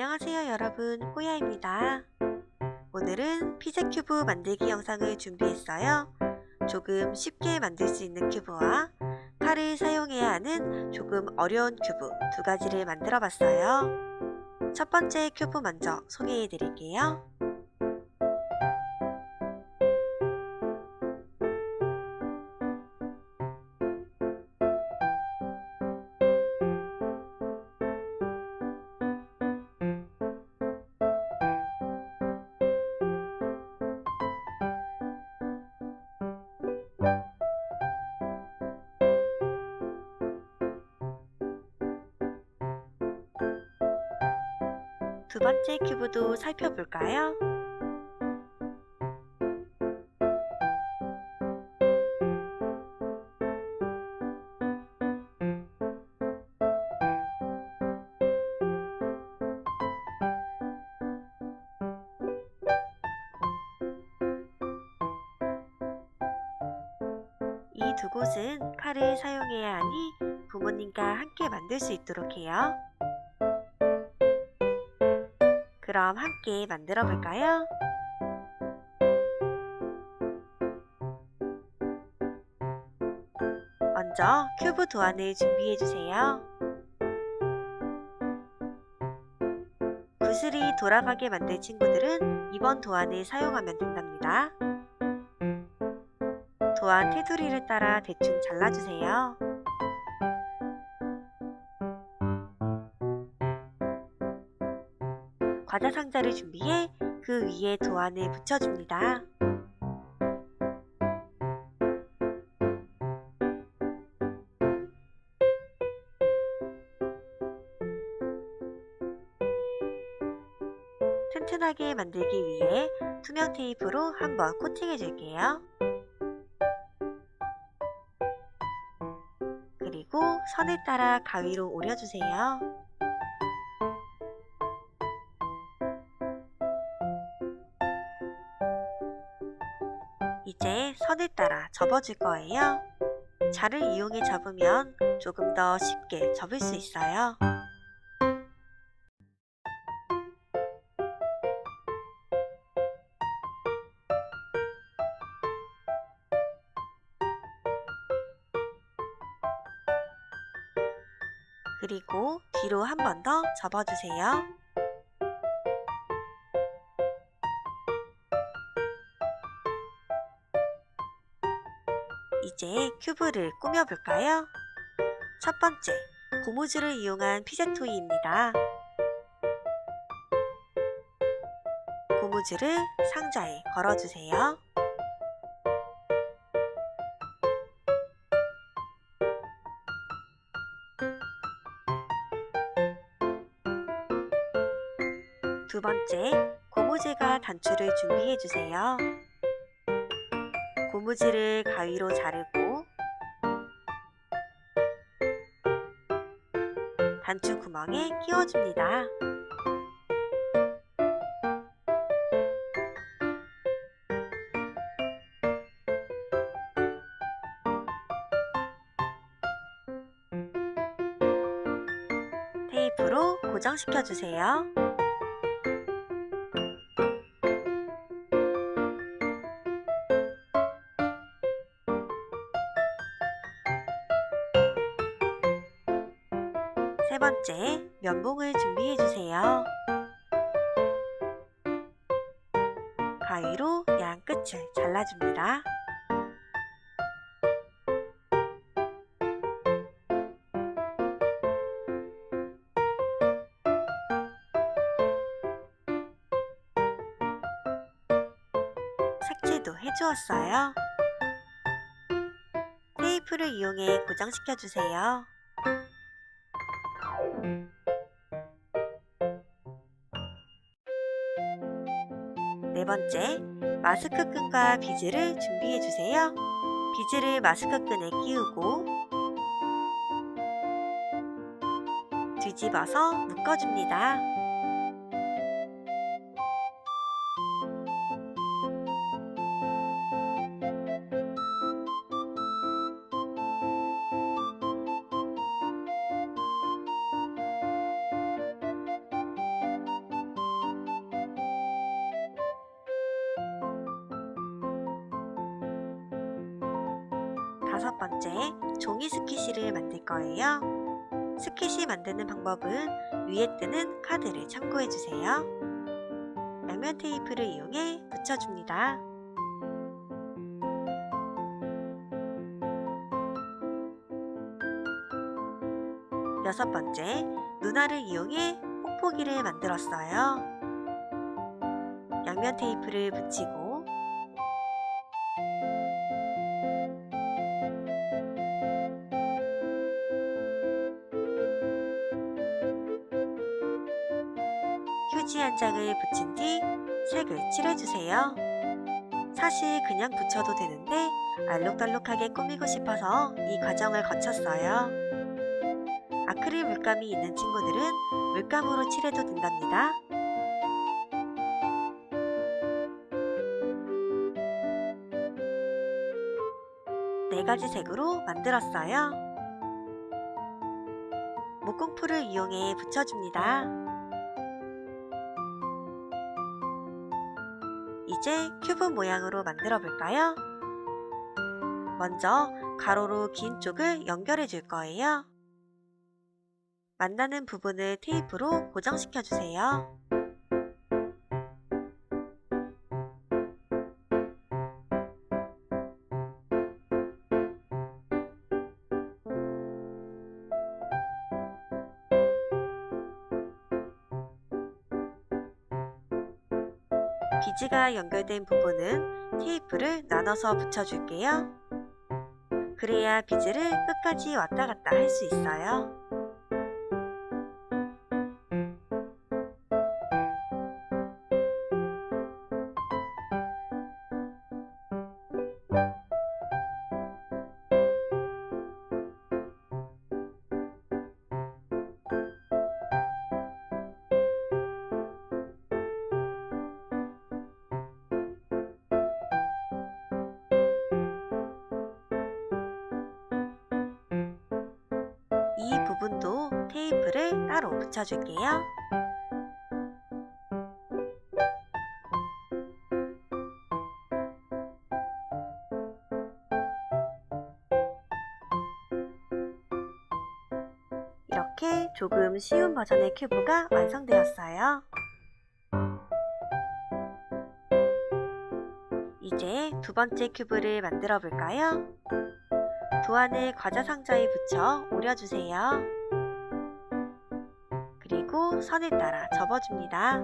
안녕하세요 여러분, 호야입니다. 오늘은 피자 큐브 만들기 영상을 준비했어요. 조금 쉽게 만들 수 있는 큐브와 칼을 사용해야 하는 조금 어려운 큐브 두 가지를 만들어 봤어요. 첫 번째 큐브 먼저 소개해 드릴게요. 두 번째 큐브도 살펴볼까요? 이 두 곳은 칼을 사용해야 하니 부모님과 함께 만들 수 있도록 해요. 그럼 함께 만들어 볼까요? 먼저 큐브 도안을 준비해 주세요. 구슬이 돌아가게 만들 친구들은 이번 도안을 사용하면 된답니다. 도안 테두리를 따라 대충 잘라주세요. 과자 상자를 준비해 그 위에 도안을 붙여줍니다. 튼튼하게 만들기 위해 투명 테이프로 한번 코팅해 줄게요. 그리고 선을 따라 가위로 오려주세요. 이제 선을 따라 접어줄 거예요. 자를 이용해 접으면 조금 더 쉽게 접을 수 있어요. 그리고 뒤로 한 번 더 접어주세요. 이제 큐브를 꾸며볼까요? 첫 번째, 고무줄을 이용한 피자 토이입니다. 고무줄을 상자에 걸어주세요. 두 번째, 고무줄과 단추를 준비해주세요. 고무줄을 가위로 자르고 단추 구멍에 끼워줍니다. 테이프로 고정시켜주세요. 세 번째, 면봉을 준비해주세요. 가위로 양 끝을 잘라줍니다. 색칠도 해주었어요. 테이프를 이용해 고정시켜주세요. 네 번째, 마스크 끈과 비즈를 준비해주세요. 비즈를 마스크 끈에 끼우고 뒤집어서 묶어줍니다. 5번째, 종이 스키시를 만들 거예요. 스키시 만드는 방법은 위에 뜨는 카드를 참고해주세요. 양면 테이프를 이용해 붙여줍니다. 여섯 번째, 눈알을 이용해 뽁뽁이를 만들었어요. 양면 테이프를 붙이고 휴지 한 장을 붙인 뒤 색을 칠해주세요. 사실 그냥 붙여도 되는데 알록달록하게 꾸미고 싶어서 이 과정을 거쳤어요. 아크릴 물감이 있는 친구들은 물감으로 칠해도 된답니다. 네 가지 색으로 만들었어요. 목공풀을 이용해 붙여줍니다. 이제 큐브 모양으로 만들어 볼까요? 먼저 가로로 긴 쪽을 연결해 줄 거예요. 만나는 부분을 테이프로 고정시켜 주세요. 비즈가 연결된 부분은 테이프를 나눠서 붙여줄게요. 그래야 비즈를 끝까지 왔다 갔다 할 수 있어요. 이 부분도 테이프를 따로 붙여줄게요. 이렇게 조금 쉬운 버전의 큐브가 완성되었어요. 이제 두 번째 큐브를 만들어 볼까요? 도안을 과자 상자에 붙여 오려주세요. 그리고 선을 따라 접어줍니다.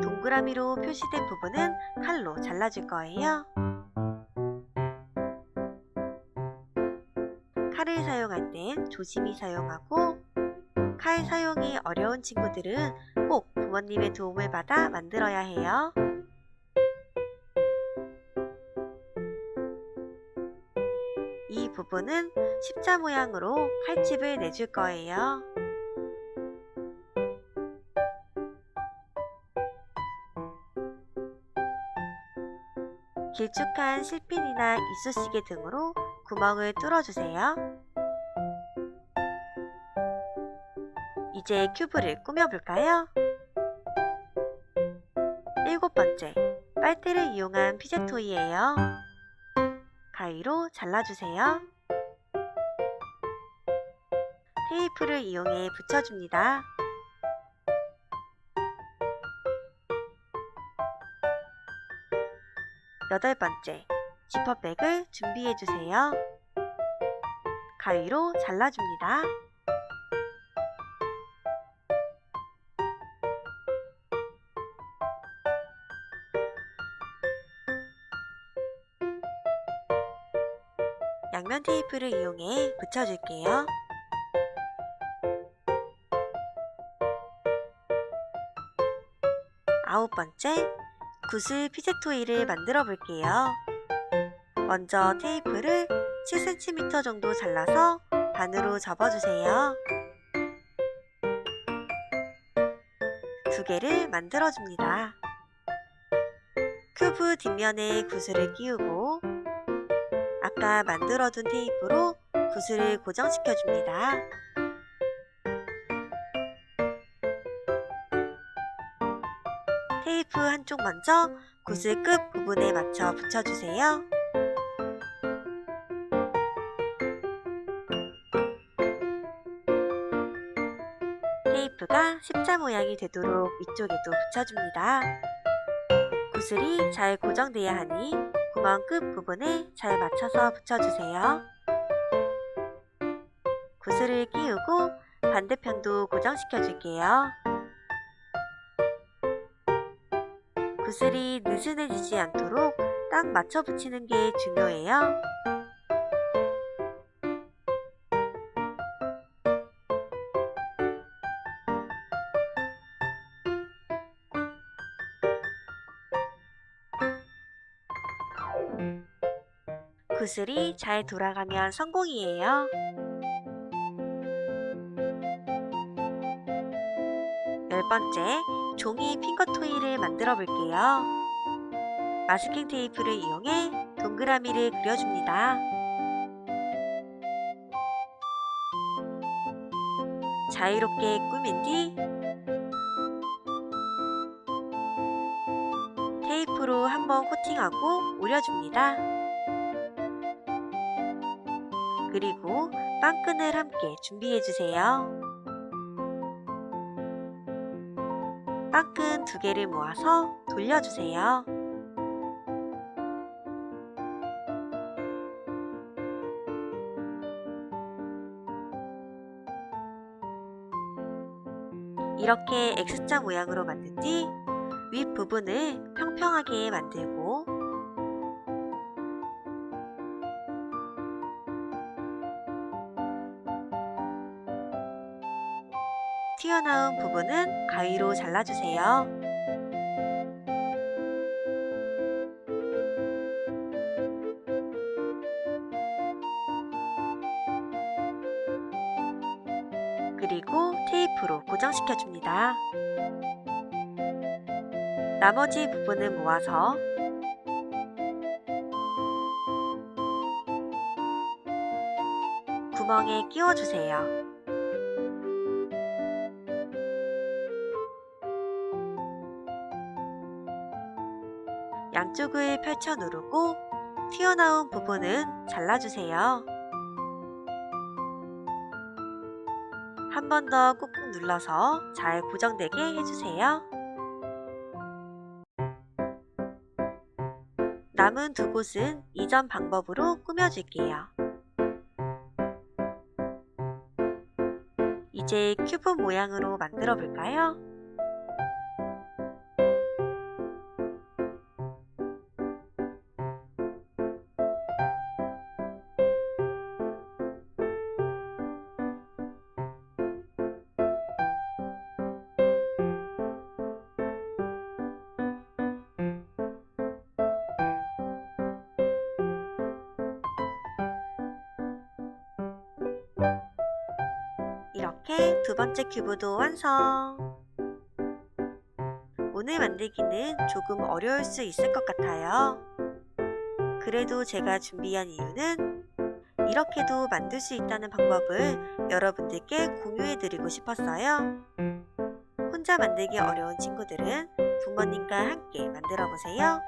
동그라미로 표시된 부분은 칼로 잘라줄 거예요. 칼을 사용할 땐 조심히 사용하고 칼 사용이 어려운 친구들은 꼭 부모님의 도움을 받아 만들어야 해요. 이 부분은 십자 모양으로 칼집을 내줄 거예요. 길쭉한 실핀이나 이쑤시개 등으로 구멍을 뚫어주세요. 이제 큐브를 꾸며볼까요? 7번째, 빨대를 이용한 피제토이예요. 가위로 잘라주세요. 테이프를 이용해 붙여줍니다. 여덟 번째, 지퍼백을 준비해주세요. 가위로 잘라줍니다. 양면 테이프를 이용해 붙여줄게요. 아홉 번째, 구슬 피제토이를 만들어 볼게요. 먼저 테이프를 7cm 정도 잘라서 반으로 접어주세요. 두 개를 만들어줍니다. 큐브 뒷면에 구슬을 끼우고 아까 만들어둔 테이프로 구슬을 고정시켜줍니다. 테이프 한쪽 먼저 구슬 끝 부분에 맞춰 붙여주세요. 테이프가 십자 모양이 되도록 위쪽에도 붙여줍니다. 구슬이 잘 고정돼야 하니 구멍 끝 부분에 잘 맞춰서 붙여주세요. 구슬을 끼우고 반대편도 고정시켜 줄게요. 구슬이 느슨해지지 않도록 딱 맞춰 붙이는 게 중요해요. 구슬이 잘 돌아가면 성공이에요. 열 번째, 종이 핑거 토이를 만들어 볼게요. 마스킹 테이프를 이용해 동그라미를 그려줍니다. 자유롭게 꾸민 뒤 테이프로 한번 코팅하고 올려줍니다. 그리고 빵끈을 함께 준비해주세요. 빵끈 2개를 모아서 돌려주세요. 이렇게 X자 모양으로 만든 뒤 윗부분을 평평하게 만들고 튀어나온 부분은 가위로 잘라주세요. 그리고 테이프로 고정시켜줍니다. 나머지 부분을 모아서 구멍에 끼워주세요. 양쪽을 펼쳐 누르고 튀어나온 부분은 잘라주세요. 한 번 더 꾹꾹 눌러서 잘 고정되게 해주세요. 남은 2곳은 이전 방법으로 꾸며줄게요. 이제 큐브 모양으로 만들어 볼까요? 이렇게 2번째 큐브도 완성! 오늘 만들기는 조금 어려울 수 있을 것 같아요. 그래도 제가 준비한 이유는 이렇게도 만들 수 있다는 방법을 여러분들께 공유해드리고 싶었어요. 혼자 만들기 어려운 친구들은 부모님과 함께 만들어 보세요.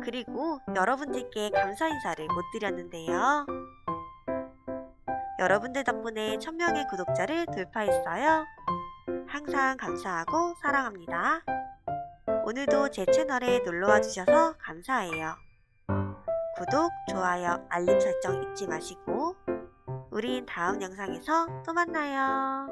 그리고 여러분들께 감사 인사를 못 드렸는데요. 여러분들 덕분에 1000명의 구독자를 돌파했어요. 항상 감사하고 사랑합니다. 오늘도 제 채널에 놀러와 주셔서 감사해요. 구독, 좋아요, 알림 설정 잊지 마시고 우린 다음 영상에서 또 만나요.